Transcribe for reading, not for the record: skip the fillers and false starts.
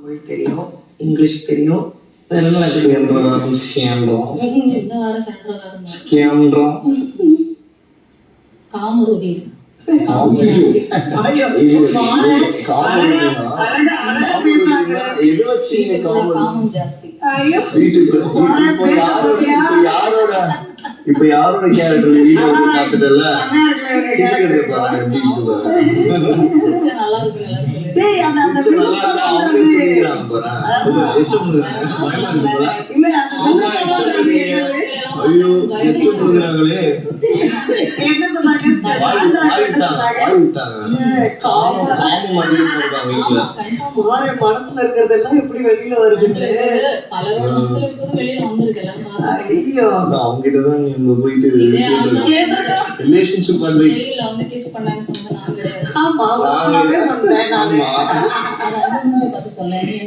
தமிழ் தெரியும், இங்கிலீஷ் தெரியும், வேற என்ன காமருதி காமம் ஜாஸ்தி. இப்ப யாரோட கேரக்டர் வீடியோ பாத்துட்டல நல்லா இருக்கு. மனசுல இருக்கிறதெல்லாம் எப்படி வெளியில வருது? பலரோட மனசுல இருக்கிறது வெளியில வந்திருக்கு. அவங்க கிட்டதான் நீங்க போயிட்டு ரிலேஷன்ஷிப் அட்வைஸ் வந்து கிஸ் பண்ணாம சொன்னது நான் கிடையாது. ஆமா, அதை வந்து பார்த்து சொல்லேன்.